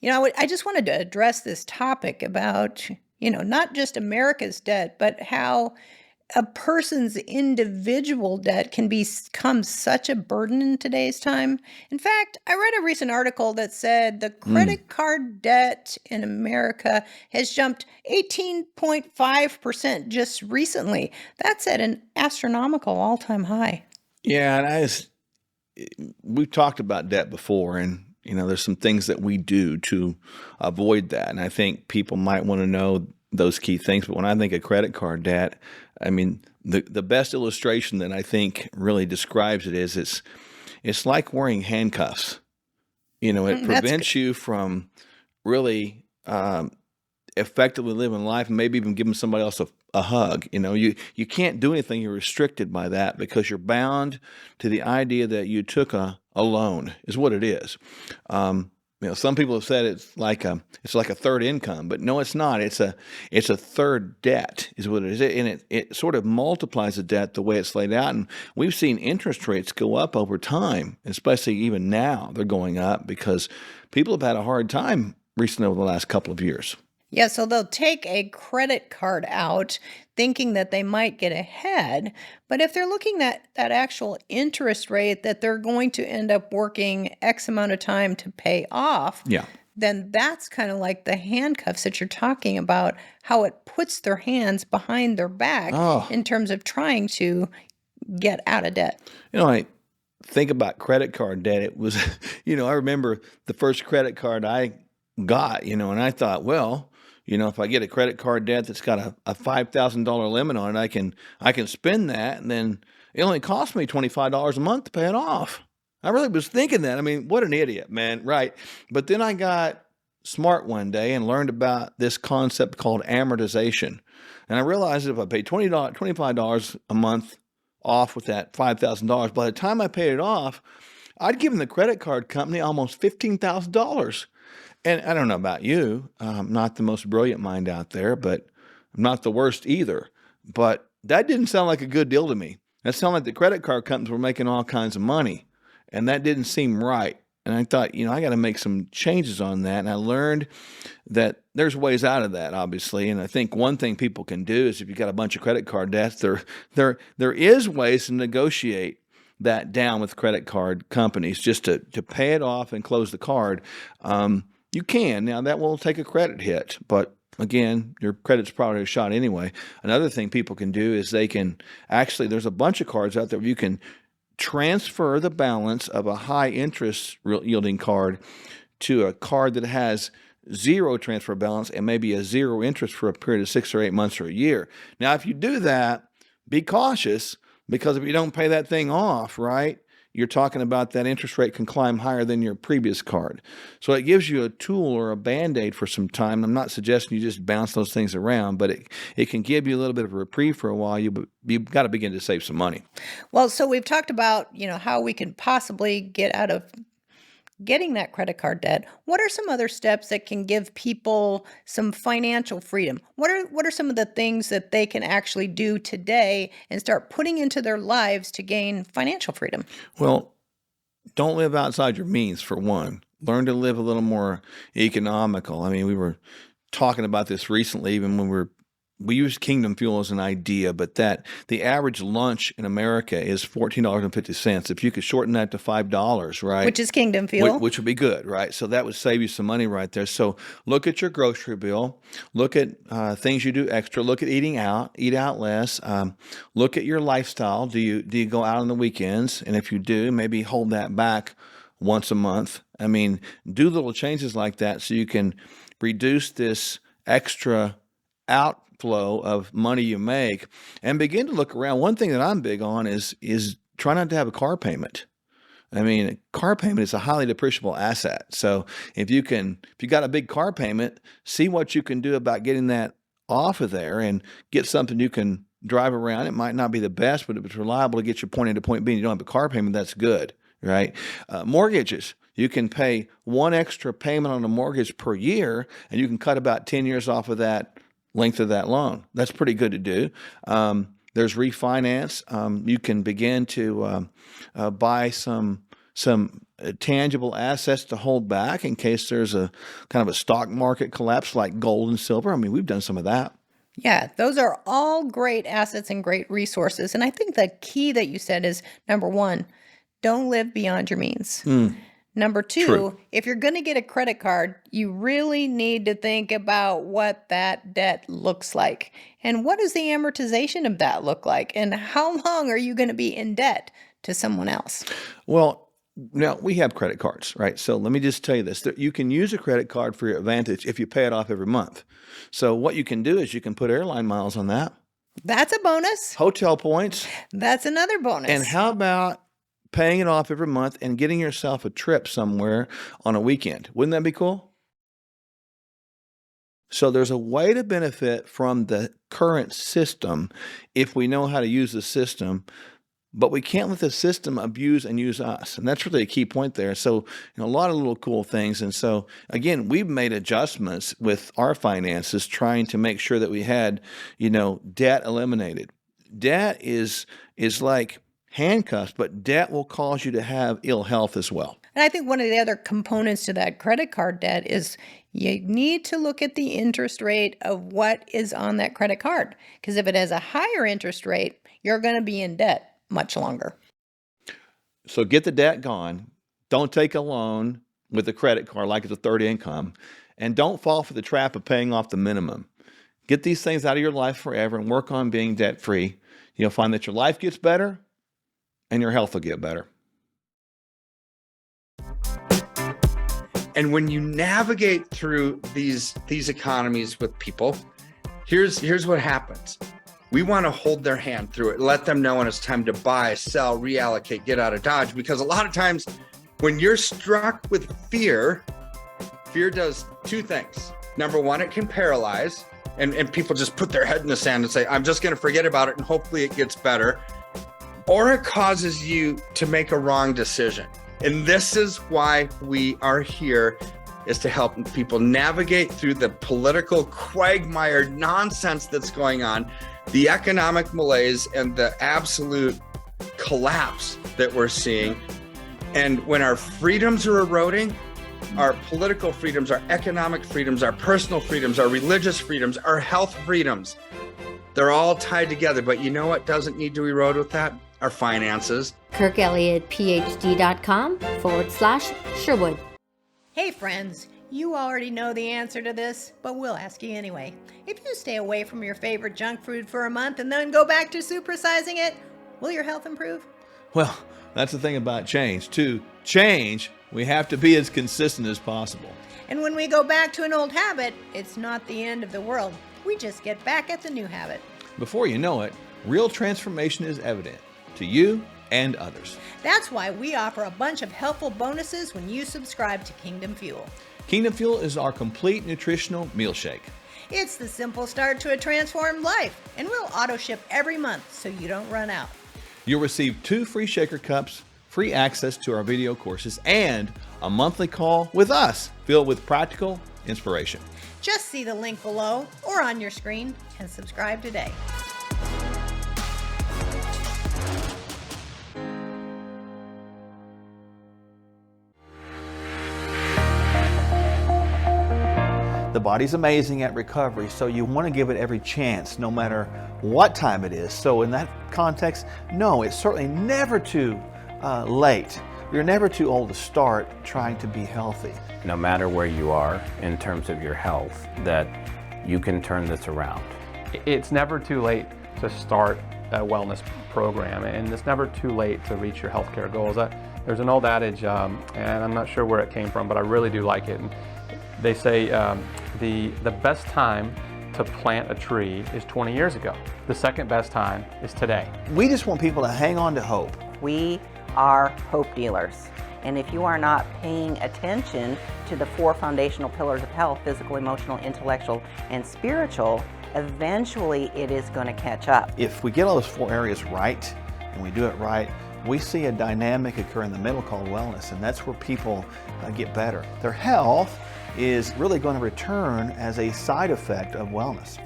I just wanted to address this topic about, not just America's debt, but how a person's individual debt can become such a burden in today's time. In fact, I read a recent article that said the Mm. credit card debt in America has jumped 18.5% just recently. That's at an astronomical all-time high. Yeah, and we've talked about debt before, and there's some things that we do to avoid that. And I think people might want to know those key things. But when I think of credit card debt, I mean, the best illustration that I think really describes it is it's like wearing handcuffs. It That's good. prevents you from really effectively living life and maybe even giving somebody else a hug. You can't do anything. You're restricted by that because you're bound to the idea that you took a loan is what it is. Some people have said it's like a third income, but no, it's not. It's a third debt is what it is. And it sort of multiplies the debt the way it's laid out. And we've seen interest rates go up over time, especially even now they're going up because people have had a hard time recently over the last couple of years. Yeah, so they'll take a credit card out thinking that they might get ahead, but if they're looking at that actual interest rate that they're going to end up working X amount of time to pay off, Yeah. then that's kind of like the handcuffs that you're talking about, how it puts their hands behind their back Oh, in terms of trying to get out of debt. I think about credit card debt. It was, I remember the first credit card I got, and I thought, well, if I get a credit card debt that's got a $5,000 limit on it, I can spend that, and then it only cost me $25 a month to pay it off. I really was thinking that. I mean, what an idiot, man, right? But then I got smart one day and learned about this concept called amortization, and I realized that if I paid $25 a month off with that $5,000, by the time I paid it off, I'd given the credit card company almost $15,000. And I don't know about you. I'm not the most brilliant mind out there, but I'm not the worst either. But that didn't sound like a good deal to me. That sounded like the credit card companies were making all kinds of money. And that didn't seem right. And I thought, I got to make some changes on that. And I learned that there's ways out of that, obviously. And I think one thing people can do is if you've got a bunch of credit card debts, there is ways to negotiate that down with credit card companies just to pay it off and close the card. You can. Now, that will take a credit hit, but again, your credit's probably a shot anyway. Another thing people can do is there's a bunch of cards out there where you can transfer the balance of a high interest yielding card to a card that has zero transfer balance and maybe a zero interest for a period of 6 or 8 months or a year. Now, if you do that, be cautious because if you don't pay that thing off, right, you're talking about that interest rate can climb higher than your previous card. So it gives you a tool or a Band-Aid for some time. I'm not suggesting you just bounce those things around, but it can give you a little bit of a reprieve for a while. You've got to begin to save some money. Well, so we've talked about, how we can possibly get out of getting that credit card debt. What are some other steps that can give people some financial freedom? What are some of the things that they can actually do today and start putting into their lives to gain financial freedom? Well, don't live outside your means, for one. Learn to live a little more economical. I mean, we were talking about this recently, even when we use Kingdom Fuel as an idea, but that the average lunch in America is $14.50. If you could shorten that to $5, right? Which is Kingdom Fuel. Which would be good, right? So that would save you some money right there. So look at your grocery bill. Look at things you do extra. Look at eating out. Eat out less. Look at your lifestyle. Do you go out on the weekends? And if you do, maybe hold that back once a month. I mean, do little changes like that so you can reduce this extra outflow of money you make and begin to look around. One thing that I'm big on is try not to have a car payment. I mean, a car payment is a highly depreciable asset. So if you got a big car payment, see what you can do about getting that off of there and get something you can drive around. It might not be the best, but if it's reliable to get you point A to point B and you don't have a car payment, that's good, right? Mortgages. You can pay one extra payment on a mortgage per year, and you can cut about 10 years off of that length of that loan. That's pretty good to do. There's refinance. You can begin to buy some some tangible assets to hold back in case there's a kind of a stock market collapse like gold and silver. I mean, we've done some of that. Yeah, those are all great assets and great resources. And I think the key that you said is number one, don't live beyond your means. Number True. two, if you're going to get a credit card, you really need to think about what that debt looks like. And what does the amortization of that look like? And how long are you going to be in debt to someone else? Well, now we have credit cards, right? So let me just tell you this, that you can use a credit card for your advantage if you pay it off every month. So what you can do is you can put airline miles on that, That's a bonus. hotel points, That's another bonus. and how about paying it off every month and getting yourself a trip somewhere on a weekend? Wouldn't that be cool? So there's a way to benefit from the current system if we know how to use the system, but we can't let the system abuse and use us. And that's really a key point there. So, a lot of little cool things. And so, again, we've made adjustments with our finances trying to make sure that we had, debt eliminated. Debt is like handcuffs, but debt will cause you to have ill health as well. And I think one of the other components to that credit card debt is you need to look at the interest rate of what is on that credit card. Because if it has a higher interest rate, you're going to be in debt much longer. So get the debt gone. Don't take a loan with a credit card like it's a third income. And don't fall for the trap of paying off the minimum. Get these things out of your life forever and work on being debt free. You'll find that your life gets better and your health will get better. And when you navigate through these economies with people, here's what happens. We want to hold their hand through it, let them know when it's time to buy, sell, reallocate, get out of Dodge. Because a lot of times when you're struck with fear does two things. Number one, it can paralyze, and people just put their head in the sand and say, I'm just going to forget about it and hopefully it gets better. Or it causes you to make a wrong decision. And this is why we are here, is to help people navigate through the political quagmire nonsense that's going on, the economic malaise, and the absolute collapse that we're seeing. And when our freedoms are eroding, our political freedoms, our economic freedoms, our personal freedoms, our religious freedoms, our health freedoms, they're all tied together. But you know what doesn't need to erode with that? Our finances. KirkElliottPhD.com/Sherwood. Hey friends, you already know the answer to this, but we'll ask you anyway. If you stay away from your favorite junk food for a month and then go back to supersizing it, will your health improve? Well, that's the thing about change. To change, we have to be as consistent as possible. And when we go back to an old habit, it's not the end of the world. We just get back at the new habit. Before you know it, real transformation is evident to you and others. That's why we offer a bunch of helpful bonuses when you subscribe to Kingdom Fuel. Kingdom Fuel is our complete nutritional meal shake. It's the simple start to a transformed life, and we'll auto ship every month so you don't run out. You'll receive 2 free shaker cups, free access to our video courses, and a monthly call with us filled with practical inspiration. Just see the link below or on your screen and subscribe today. The body's amazing at recovery, so you want to give it every chance, no matter what time it is. So in that context, no, it's certainly never too late. You're never too old to start trying to be healthy. No matter where you are in terms of your health, that you can turn this around. It's never too late to start a wellness program, and it's never too late to reach your healthcare goals. There's an old adage, and I'm not sure where it came from, but I really do like it. And they say the best time to plant a tree is 20 years ago. The second best time is today. We just want people to hang on to hope. We are hope dealers. And if you are not paying attention to the 4 foundational pillars of health, physical, emotional, intellectual, and spiritual, eventually it is going to catch up. If we get all those 4 areas right, and we do it right, we see a dynamic occur in the middle called wellness, and that's where people get better. Their health is really going to return as a side effect of wellness.